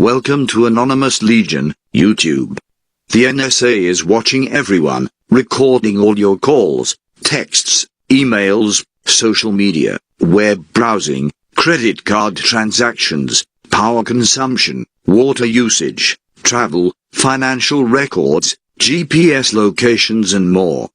Welcome to Anonymous Legion, YouTube. The NSA is watching everyone, recording all your calls, texts, emails, social media, web browsing, credit card transactions, power consumption, water usage, travel, financial records, GPS locations and more.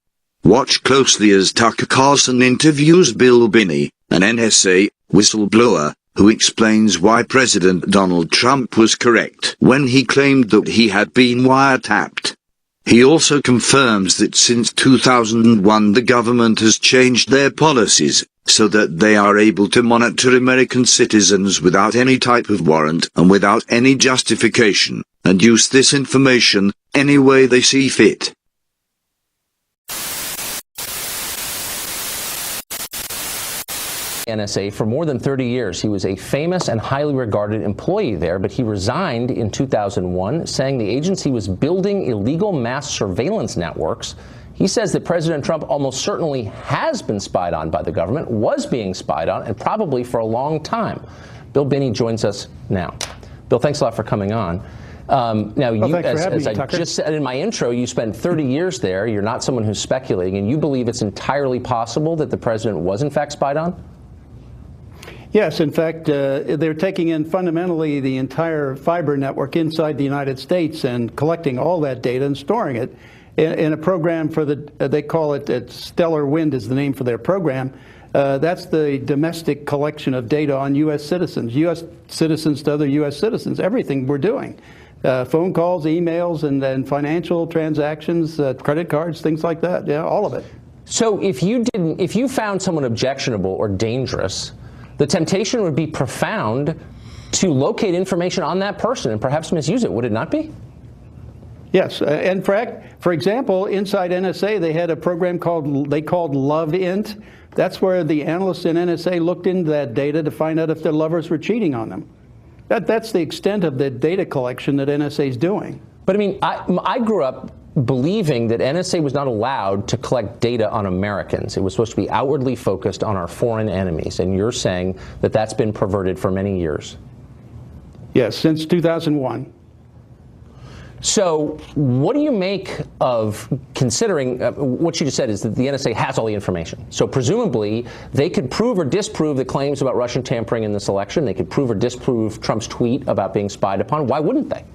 Watch closely as Tucker Carlson interviews Bill Binney, an NSA whistleblower, who explains why President Donald Trump was correct when he claimed that he had been wiretapped. He also confirms that since 2001 the government has changed their policies, so that they are able to monitor American citizens without any type of warrant and without any justification, and use this information any way they see fit. NSA for more than 30 years. He was a famous and highly regarded employee there, but he resigned in 2001, saying the agency was building illegal mass surveillance networks. He says that President Trump almost certainly has been spied on by the government, was being spied on, and probably for a long time. Bill Binney joins us now. Bill, thanks a lot for coming on. Now, you, as I just said in my intro, you spent 30 years there. You're not someone who's speculating, and you believe it's entirely possible that the president was in fact spied on? Yes, in fact, they're taking in fundamentally the entire fiber network inside the United States and collecting all that data and storing it in a program for they call it Stellar Wind is the name for their program. That's the domestic collection of data on U.S. citizens to other U.S. citizens, everything we're doing. Phone calls, emails, and then financial transactions, credit cards, things like that, yeah, all of it. So if you found someone objectionable or dangerous, the temptation would be profound to locate information on that person and perhaps misuse it, would it not be? Yes, and for example, inside NSA, they had a program called LoveInt. That's where the analysts in NSA looked into that data to find out if their lovers were cheating on them. That's the extent of the data collection that NSA is doing. But I mean, I grew up believing that NSA was not allowed to collect data on Americans. It was supposed to be outwardly focused on our foreign enemies, and you're saying that that's been perverted for many years. Yes, since 2001. So what do you make of considering what you just said is that the NSA has all the information? So presumably they could prove or disprove the claims about Russian tampering in this election. They could prove or disprove Trump's tweet about being spied upon. Why wouldn't they?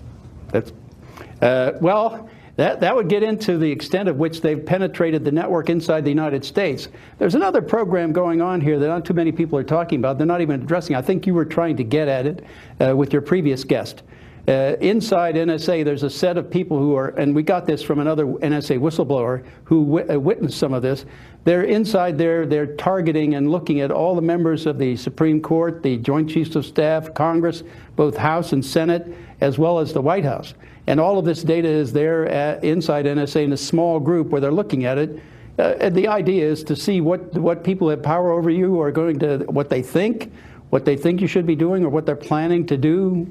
Well, that would get into the extent of which they've penetrated the network inside the United States. There's another program going on here that not too many people are talking about. They're not even addressing. I think you were trying to get at it with your previous guest. Inside NSA, there's a set of people who are, and we got this from another NSA whistleblower who witnessed some of this. They're inside there, they're targeting and looking at all the members of the Supreme Court, the Joint Chiefs of Staff, Congress, both House and Senate, as well as the White House. And all of this data is there inside NSA in a small group where they're looking at it. And the idea is to see what people have power over you are going to, what they think you should be doing or what they're planning to do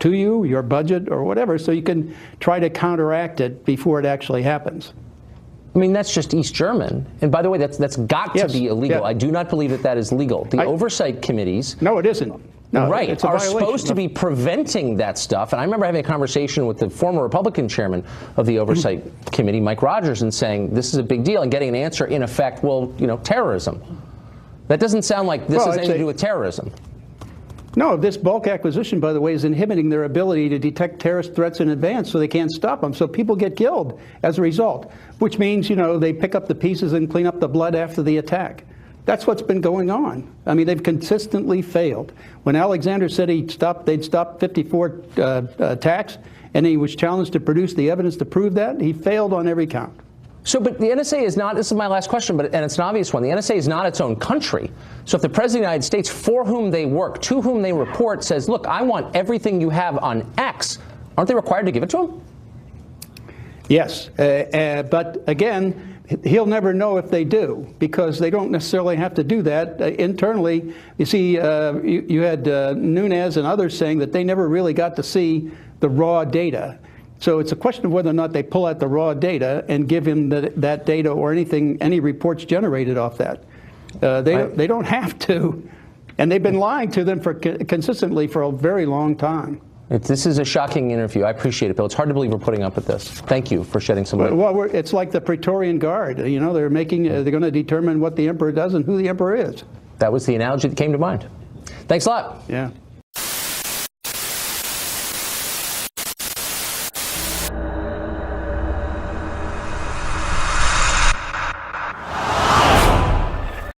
to you, your budget or whatever, so you can try to counteract it before it actually happens. I mean, that's just East German. And by the way, that's got to be illegal. Yeah. I do not believe that is legal. The oversight committees... No, it isn't. No, right, are supposed to be preventing that stuff. And I remember having a conversation with the former Republican chairman of the Oversight Committee, Mike Rogers, and saying this is a big deal and getting an answer, in effect, well, you know, terrorism. That doesn't sound like this has anything to do with terrorism. No, this bulk acquisition, by the way, is inhibiting their ability to detect terrorist threats in advance, so they can't stop them. So people get killed as a result, which means, you know, they pick up the pieces and clean up the blood after the attack. That's what's been going on. I mean, they've consistently failed. When Alexander said they'd stop 54 attacks, and he was challenged to produce the evidence to prove that, he failed on every count. So, but the NSA is not, this is my last question, and it's an obvious one, the NSA is not its own country. So if the President of the United States, for whom they work, to whom they report, says, look, I want everything you have on X, aren't they required to give it to him? Yes, but again, he'll never know if they do, because they don't necessarily have to do that internally. You see, you had Nunes and others saying that they never really got to see the raw data. So it's a question of whether or not they pull out the raw data and give him that data or any reports generated off that. They don't have to, and they've been lying to them consistently for a very long time. This is a shocking interview. I appreciate it, Bill. It's hard to believe we're putting up with this. Thank you for shedding some light. Well, it's like the Praetorian Guard. You know, they're going to determine what the emperor does and who the emperor is. That was the analogy that came to mind. Thanks a lot. Yeah.